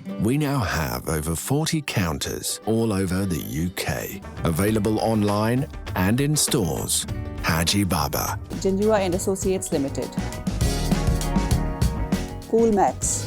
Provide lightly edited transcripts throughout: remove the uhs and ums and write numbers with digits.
We now have over 40 counters all over the UK, available online and in stores. Haji Baba. Janjua and Associates Limited. Cool Max.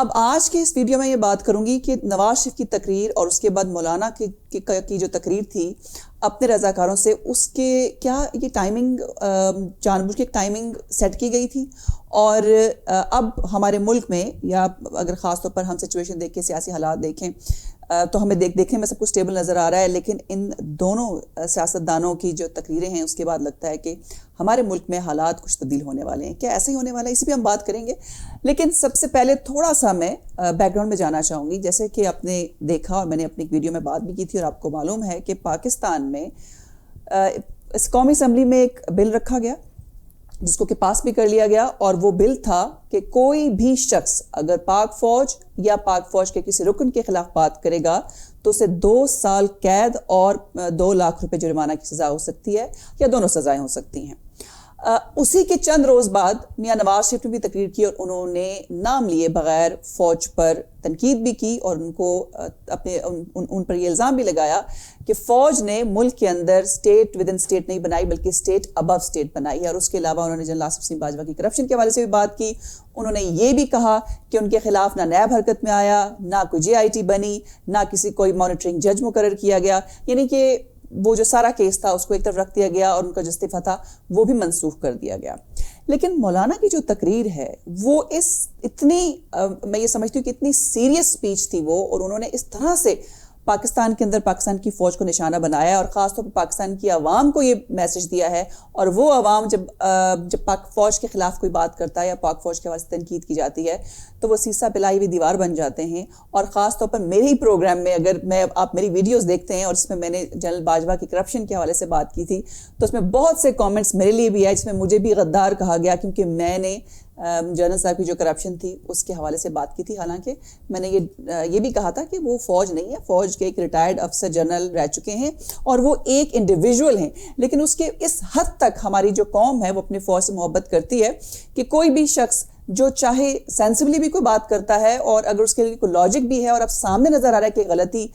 اب آج کے اس video میں یہ بات کروں گی کہ نواز شریف کی تقریر اور اس کے بعد مولانا کی جو تقریر تھی اپنے رضاکاروں سے، اس کے کیا یہ ٹائمنگ جان بوجھ کے ایک ٹائمنگ سیٹ کی گئی تھی، اور اب ہمارے ملک میں یا اگر خاص طور پر ہم سچویشن دیکھ کے سیاسی حالات دیکھیں تو ہمیں دیکھنے میں سب کچھ اسٹیبل نظر آ رہا ہے، لیکن ان دونوں سیاستدانوں کی جو تقریریں ہیں اس کے بعد لگتا ہے کہ ہمارے ملک میں حالات کچھ تبدیل ہونے والے ہیں. کیا ایسے ہی ہونے والا ہے؟ اسی پہ ہم بات کریں گے. لیکن سب سے پہلے تھوڑا سا میں بیک گراؤنڈ میں جانا چاہوں گی. جیسے کہ آپ نے دیکھا اور میں نے اپنی ایک ویڈیو میں بات بھی کی تھی اور آپ کو معلوم ہے کہ پاکستان میں اس قومی اسمبلی میں ایک بل رکھا گیا جس کو کہ پاس بھی کر لیا گیا، اور وہ بل تھا کہ کوئی بھی شخص اگر پاک فوج یا پاک فوج کے کسی رکن کے خلاف بات کرے گا تو اسے 2 سال قید اور 2 لاکھ روپے جرمانہ کی سزا ہو سکتی ہے، یا دونوں سزائیں ہو سکتی ہیں. اسی کے چند روز بعد میاں نواز شریف نے بھی تقریر کی اور انہوں نے نام لیے بغیر فوج پر تنقید بھی کی اور ان کو ان پر یہ الزام بھی لگایا کہ فوج نے ملک کے another state with in state نہیں بنائی بلکہ اسٹیٹ ابو اسٹیٹ بنائی ہے. اور اس کے علاوہ انہوں نے جنرل آصف سنگھ باجوہ کی کرپشن کے حوالے سے بھی بات کی. انہوں نے یہ بھی کہا کہ ان کے خلاف نہ نیب حرکت میں آیا، نہ کوئی JIT بنی، نہ کوئی مانیٹرنگ جج مقرر کیا گیا، یعنی کہ وہ جو سارا کیس تھا اس کو ایک طرف رکھ دیا گیا اور ان کا جو استعفیٰ تھا وہ بھی منسوخ کر دیا گیا. لیکن مولانا کی جو تقریر ہے وہ میں یہ سمجھتی ہوں کہ اتنی سیریس سپیچ تھی وہ، اور انہوں نے اس طرح سے پاکستان کے اندر پاکستان کی فوج کو نشانہ بنایا اور خاص طور پر پاکستان کی عوام کو یہ میسج دیا ہے. اور وہ عوام جب پاک فوج کے خلاف کوئی بات کرتا ہے یا پاک فوج کے حوالے سے تنقید کی جاتی ہے تو وہ سیسا پلائی ہوئی دیوار بن جاتے ہیں. اور خاص طور پر میرے ہی پروگرام میں اگر آپ میری ویڈیوز دیکھتے ہیں اور اس میں میں نے جنرل باجوہ کی کرپشن کے حوالے سے بات کی تھی تو اس میں بہت سے کامنٹس میرے لیے بھی آئے جس میں مجھے بھی غدار کہا گیا کیونکہ میں نے جنرل صاحب کی جو کرپشن تھی اس کے حوالے سے بات کی تھی. حالانکہ میں نے یہ بھی کہا تھا کہ وہ فوج نہیں ہے، فوج کے ایک ریٹائرڈ افسر جنرل رہ چکے ہیں اور وہ ایک انڈیویجول ہیں. لیکن اس حد تک ہماری جو قوم ہے وہ اپنی فوج سے محبت کرتی ہے کہ کوئی بھی شخص جو چاہے سینسبلی بھی کوئی بات کرتا ہے اور اگر اس کے لیے کوئی لاجک بھی ہے اور اب سامنے نظر آ رہا ہے کہ غلطی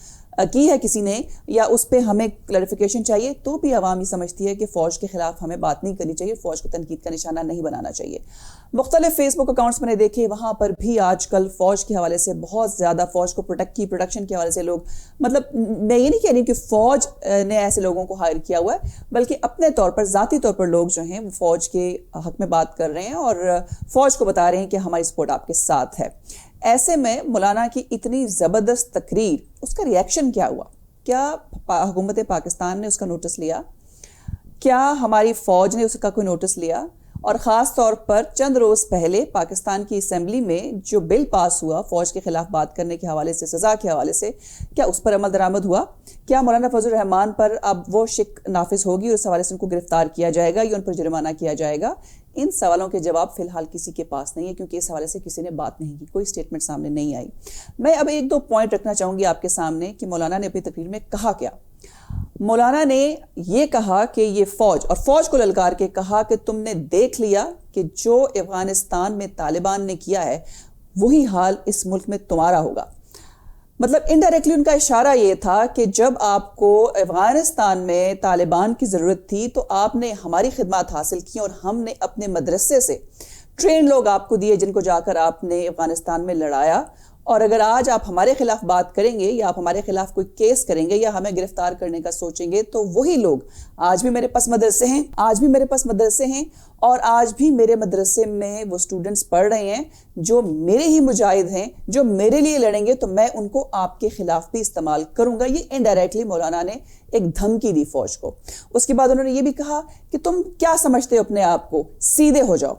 کی ہے کسی نے یا اس پہ ہمیں کلیریفیکیشن چاہیے تو بھی عوام یہ سمجھتی ہے کہ فوج کے خلاف ہمیں بات نہیں کرنی چاہیے، فوج کو تنقید کا نشانہ نہیں بنانا چاہیے. مختلف فیس بک اکاؤنٹس میں نے دیکھے وہاں پر بھی آج کل فوج کے حوالے سے بہت زیادہ فوج کو پروٹیکشن کے حوالے سے لوگ، مطلب میں یہ نہیں کہہ رہی کہ فوج نے ایسے لوگوں کو ہائر کیا ہوا ہے بلکہ اپنے طور پر ذاتی طور پر لوگ جو ہیں وہ فوج کے حق میں بات کر رہے ہیں اور فوج کو بتا رہے ہیں کہ ہماری سپورٹ آپ کے ساتھ ہے. ایسے میں مولانا کی اتنی زبردست تقریر، اس کا ریئیکشن کیا ہوا؟ کیا حکومت پاکستان نے اس کا نوٹس لیا؟ کیا ہماری فوج نے اس کا کوئی نوٹس لیا؟ اور خاص طور پر چند روز پہلے پاکستان کی اسمبلی میں جو بل پاس ہوا فوج کے خلاف بات کرنے کے حوالے سے، سزا کے حوالے سے، کیا اس پر عمل درآمد ہوا؟ کیا مولانا فضل الرحمان پر اب وہ شک نافذ ہوگی اور اس حوالے سے ان کو گرفتار کیا جائے گا یا ان پر جرمانہ کیا جائے گا؟ ان سوالوں کے جواب فی الحال کسی کے پاس نہیں ہے کیونکہ اس حوالے سے کسی نے بات نہیں کی، کوئی اسٹیٹمنٹ سامنے نہیں آئی. میں اب 1-2 پوائنٹ رکھنا چاہوں گی آپ کے سامنے کہ مولانا نے اپنی تقریر میں کہا کیا. مولانا نے یہ کہا کہ یہ فوج کو للکار کے کہا کہ تم نے دیکھ لیا کہ جو افغانستان میں طالبان نے کیا ہے وہی حال اس ملک میں تمہارا ہوگا. مطلب انڈائریکٹلی ان کا اشارہ یہ تھا کہ جب آپ کو افغانستان میں طالبان کی ضرورت تھی تو آپ نے ہماری خدمات حاصل کی اور ہم نے اپنے مدرسے سے ٹرین لوگ آپ کو دیے جن کو جا کر آپ نے افغانستان میں لڑایا. اور اگر آج آپ ہمارے خلاف بات کریں گے یا آپ ہمارے خلاف کوئی کیس کریں گے یا ہمیں گرفتار کرنے کا سوچیں گے تو وہی لوگ آج بھی میرے پاس مدرسے ہیں اور آج بھی میرے مدرسے میں وہ سٹوڈنٹس پڑھ رہے ہیں جو میرے ہی مجاہد ہیں، جو میرے لیے لڑیں گے تو میں ان کو آپ کے خلاف بھی استعمال کروں گا. یہ انڈائریکٹلی مولانا نے ایک دھمکی دی فوج کو. اس کے بعد انہوں نے یہ بھی کہا کہ تم کیا سمجھتے ہو اپنے آپ کو، سیدھے ہو جاؤ،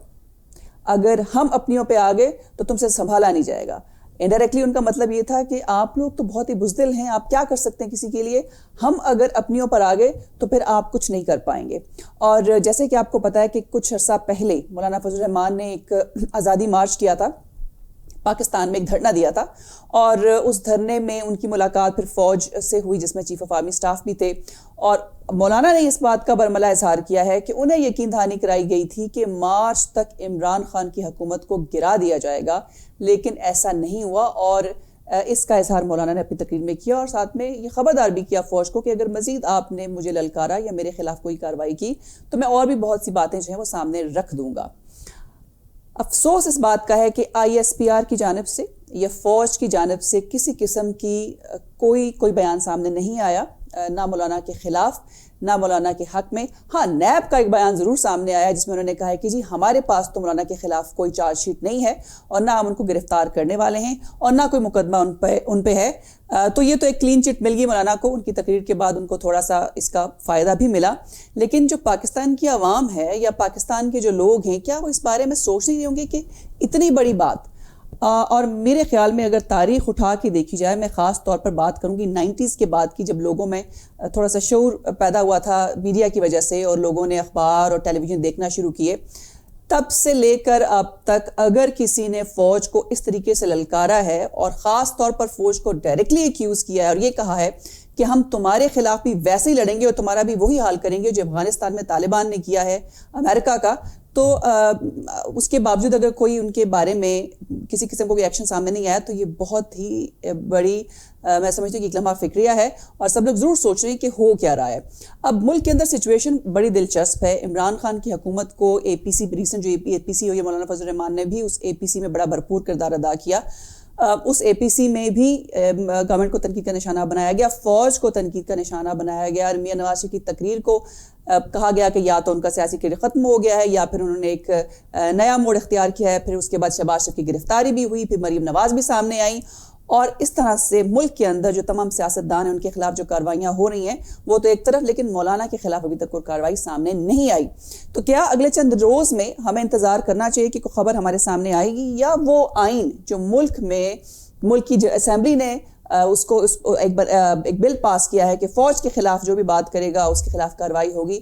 اگر ہم اپنیوں پہ آ گئے تو تم سے سنبھالا نہیں جائے گا. انڈائریکٹلی ان کا مطلب یہ تھا کہ آپ لوگ تو بہت ہی بزدل ہیں، آپ کیا کر سکتے ہیں کسی کے لیے، ہم اگر اپنیوں پر آ گئے تو پھر آپ کچھ نہیں کر پائیں گے. اور جیسے کہ آپ کو پتا ہے کہ کچھ عرصہ پہلے مولانا فضل الرحمان نے ایک آزادی مارچ کیا تھا، پاکستان میں ایک دھرنا دیا تھا اور اس دھرنے میں ان کی ملاقات پھر فوج سے ہوئی جس میں چیف آف آرمی سٹاف بھی تھے. اور مولانا نے اس بات کا برملا اظہار کیا ہے کہ انہیں یقین دہانی کرائی گئی تھی کہ مارچ تک عمران خان کی حکومت کو گرا دیا جائے گا، لیکن ایسا نہیں ہوا. اور اس کا اظہار مولانا نے اپنی تقریر میں کیا اور ساتھ میں یہ خبردار بھی کیا فوج کو کہ اگر مزید آپ نے مجھے للکارا یا میرے خلاف کوئی کارروائی کی تو میں اور بھی بہت سی باتیں جو ہیں وہ سامنے رکھ دوں گا. افسوس اس بات کا ہے کہ ISPR کی جانب سے یا فوج کی جانب سے کسی قسم کی کوئی بیان سامنے نہیں آیا، نہ مولانا کے خلاف نہ مولانا کے حق میں۔ ہاں، نیب کا ایک بیان ضرور سامنے آیا جس میں انہوں نے کہا ہے کہ جی ہمارے پاس تو مولانا کے خلاف کوئی چارج شیٹ نہیں ہے اور نہ ہم ان کو گرفتار کرنے والے ہیں اور نہ کوئی مقدمہ ان پہ ہے۔ تو یہ تو ایک کلین چٹ مل گئی مولانا کو، ان کی تقریر کے بعد ان کو تھوڑا سا اس کا فائدہ بھی ملا۔ لیکن جو پاکستان کی عوام ہے یا پاکستان کے جو لوگ ہیں، کیا وہ اس بارے میں سوچ نہیں ہوں گے کہ اتنی بڑی بات، اور میرے خیال میں اگر تاریخ اٹھا کے دیکھی جائے، میں خاص طور پر بات کروں گی 90s کے بعد کی، جب لوگوں میں تھوڑا سا شعور پیدا ہوا تھا میڈیا کی وجہ سے اور لوگوں نے اخبار اور ٹیلی ویژن دیکھنا شروع کیے، تب سے لے کر اب تک اگر کسی نے فوج کو اس طریقے سے للکارا ہے اور خاص طور پر فوج کو ڈائریکٹلی ایکیوز کیا ہے اور یہ کہا ہے کہ ہم تمہارے خلاف بھی ویسے ہی لڑیں گے اور تمہارا بھی وہی حال کریں گے جو افغانستان میں طالبان نے کیا ہے امریکہ کا، تو اس کے باوجود اگر کوئی ان کے بارے میں کسی قسم کو کوئی ایکشن سامنے نہیں آیا تو یہ بہت ہی بڑی میں سمجھتی ہوں کہ ایک لمحہ فکریہ ہے اور سب لوگ ضرور سوچ رہے ہیں کہ ہو کیا رہا ہے۔ اب ملک کے اندر سچویشن بڑی دلچسپ ہے۔ عمران خان کی حکومت کو اے پی سی ریسنٹ جو اے پی سی ہوئی، مولانا فضل الرحمان نے بھی اس اے پی سی میں بڑا بھرپور کردار ادا کیا۔ اس اے پی سی میں بھی گورنمنٹ کو تنقید کا نشانہ بنایا گیا، فوج کو تنقید کا نشانہ بنایا گیا، میاں نواز شریف کی تقریر کو کہا گیا کہ یا تو ان کا سیاسی کیریئر ختم ہو گیا ہے یا پھر انہوں نے ایک نیا موڑ اختیار کیا ہے۔ پھر اس کے بعد شہباز شریف کی گرفتاری بھی ہوئی، پھر مریم نواز بھی سامنے آئیں، اور اس طرح سے ملک کے اندر جو تمام سیاستدان ہیں ان کے خلاف جو کاروائیاں ہو رہی ہیں وہ تو ایک طرف، لیکن مولانا کے خلاف ابھی تک کوئی کارروائی سامنے نہیں آئی۔ تو کیا اگلے چند روز میں ہمیں انتظار کرنا چاہیے کہ کوئی خبر ہمارے سامنے آئے گی، یا وہ آئین جو ملک کی جو اسمبلی نے اس کو ایک بل پاس کیا ہے کہ فوج کے خلاف جو بھی بات کرے گا اس کے خلاف کارروائی ہوگی،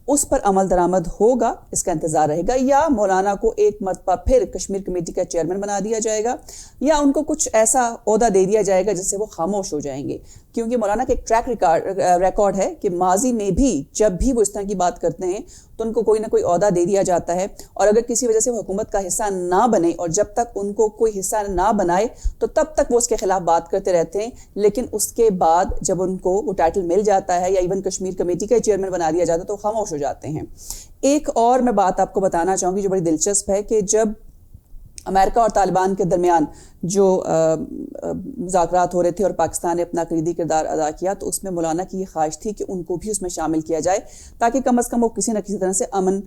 اس پر عمل درآمد ہوگا، اس کا انتظار رہے گا، یا مولانا کو ایک مرتبہ پھر کشمیر کمیٹی کا چیئرمین بنا دیا جائے گا، یا ان کو کچھ ایسا عہدہ دے دیا جائے گا جس سے وہ خاموش ہو جائیں گے؟ کیونکہ مولانا کا ایک ٹریک ریکارڈ ہے کہ ماضی میں بھی جب بھی وہ اس طرح کی بات کرتے ہیں تو ان کو کوئی نہ کوئی عہدہ دے دیا جاتا ہے، اور اگر کسی وجہ سے وہ حکومت کا حصہ نہ بنے، اور جب تک ان کو کوئی حصہ نہ بنائے تو تب تک وہ اس کے خلاف بات کرتے رہتے ہیں، لیکن اس کے بعد جب ان کو وہ ٹائٹل مل جاتا ہے یا ایون کشمیر کمیٹی کا چیئرمین بنا دیا جاتا ہے تو خاموش ہو جاتے ہیں۔ ایک اور میں بات آپ کو بتانا چاہوں گی جو بڑی دلچسپ ہے، کہ جب امریکہ اور طالبان کے درمیان جو مذاکرات ہو رہے تھے اور پاکستان نے اپنا کلیدی کردار ادا کیا، تو اس میں مولانا کی یہ خواہش تھی کہ ان کو بھی اس میں شامل کیا جائے تاکہ کم از کم وہ کسی نہ کسی طرح سے امن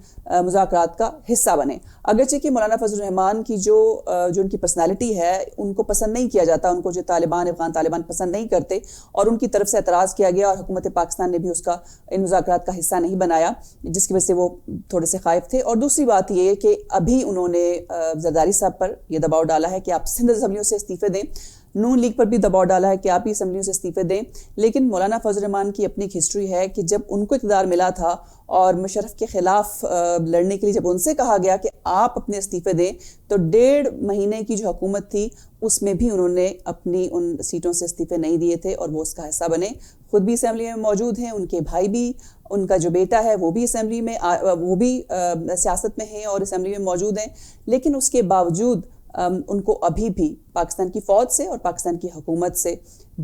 مذاکرات کا حصہ بنے۔ اگرچہ کہ مولانا فضل الرحمان کی جو ان کی پرسنالٹی ہے ان کو پسند نہیں کیا جاتا، ان کو جو افغان طالبان پسند نہیں کرتے، اور ان کی طرف سے اعتراض کیا گیا اور حکومت پاکستان نے بھی اس کا ان مذاکرات کا حصہ نہیں بنایا، جس کی وجہ سے وہ تھوڑے سے خائف تھے۔ اور دوسری بات یہ ہے کہ ابھی انہوں نے زرداری صاحب پر یہ دباؤ ڈالا ہے کہ آپ سندھ اسمبلیوں سے استعفے دیں، نون لیگ پر بھی دباؤ ڈالا ہے کہ آپ ہی اسمبلیوں سے استعفے دیں، لیکن مولانا فضل الرحمان کی اپنی ایک ہسٹری ہے کہ جب ان کو اقتدار ملا تھا اور مشرف کے خلاف لڑنے کے لیے جب ان سے کہا گیا کہ آپ اپنے استعفے دیں، تو 1.5 مہینے کی جو حکومت تھی اس میں بھی انہوں نے اپنی ان سیٹوں سے استعفے نہیں دیے تھے اور وہ اس کا حصہ بنے، خود بھی اسمبلی میں موجود ہیں، ان کے بھائی بھی، ان کا جو بیٹا ہے وہ بھی اسمبلی میں، وہ بھی سیاست میں ہیں اور اسمبلی میں موجود ہیں، لیکن اس کے باوجود ان کو ابھی بھی پاکستان کی فوج سے اور پاکستان کی حکومت سے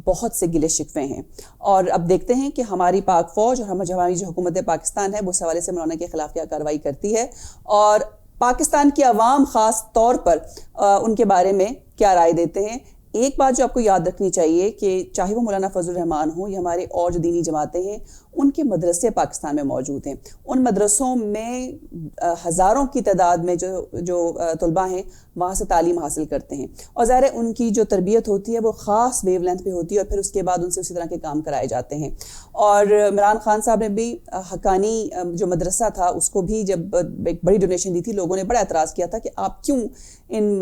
بہت سے گلے شکوے ہیں۔ اور اب دیکھتے ہیں کہ ہماری پاک فوج اور ہماری جو حکومت پاکستان ہے وہ اس حوالے سے مولانا کے خلاف کیا کارروائی کرتی ہے، اور پاکستان کی عوام خاص طور پر ان کے بارے میں کیا رائے دیتے ہیں۔ ایک بات جو آپ کو یاد رکھنی چاہیے کہ چاہے وہ مولانا فضل الرحمان ہوں یا ہمارے اور جو دینی جماعتیں ہیں، ان کے مدرسے پاکستان میں موجود ہیں، ان مدرسوں میں ہزاروں کی تعداد میں جو طلباء ہیں وہاں سے تعلیم حاصل کرتے ہیں، اور ظاہر ہے ان کی جو تربیت ہوتی ہے وہ خاص ویو لینتھ پہ ہوتی ہے، اور پھر اس کے بعد ان سے اسی طرح کے کام کرائے جاتے ہیں۔ اور عمران خان صاحب نے بھی حقانی جو مدرسہ تھا اس کو بھی جب ایک بڑی ڈونیشن دی تھی، لوگوں نے بڑا اعتراض کیا تھا کہ آپ کیوں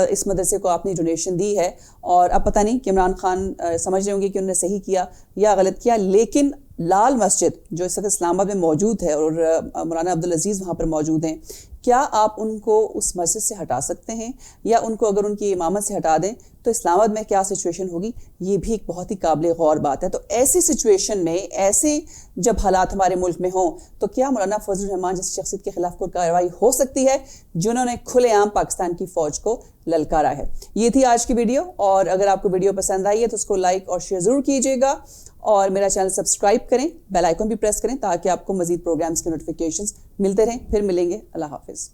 اس مدرسے کو آپ نے ڈونیشن دی ہے، اور اب پتہ نہیں کہ عمران خان سمجھ رہے ہوں گے کہ انہوں نے صحیح کیا یا غلط کیا، لیکن لال مسجد جو اس وقت اسلام آباد میں موجود ہے اور مولانا عبدالعزیز وہاں پر موجود ہیں، کیا آپ ان کو اس مسجد سے ہٹا سکتے ہیں، یا ان کو اگر ان کی امامت سے ہٹا دیں تو اسلام آباد میں کیا سچویشن ہوگی؟ یہ بھی ایک بہت ہی قابل غور بات ہے۔ تو ایسی سچویشن میں، ایسے جب حالات ہمارے ملک میں ہوں، تو کیا مولانا فضل الرحمان جیسی شخصیت کے خلاف کوئی کارروائی ہو سکتی ہے جنہوں نے کھلے عام پاکستان کی فوج کو للکارا ہے؟ یہ تھی آج کی ویڈیو، اور اگر آپ کو ویڈیو پسند آئی ہے تو اس کو لائک اور شیئر ضرور کیجیے گا، اور میرا چینل سبسکرائب کریں، بیل آئیکن بھی پریس کریں تاکہ آپ کو مزید پروگرامز کے نوٹیفیکیشنز ملتے رہیں۔ پھر ملیں گے، اللہ حافظ۔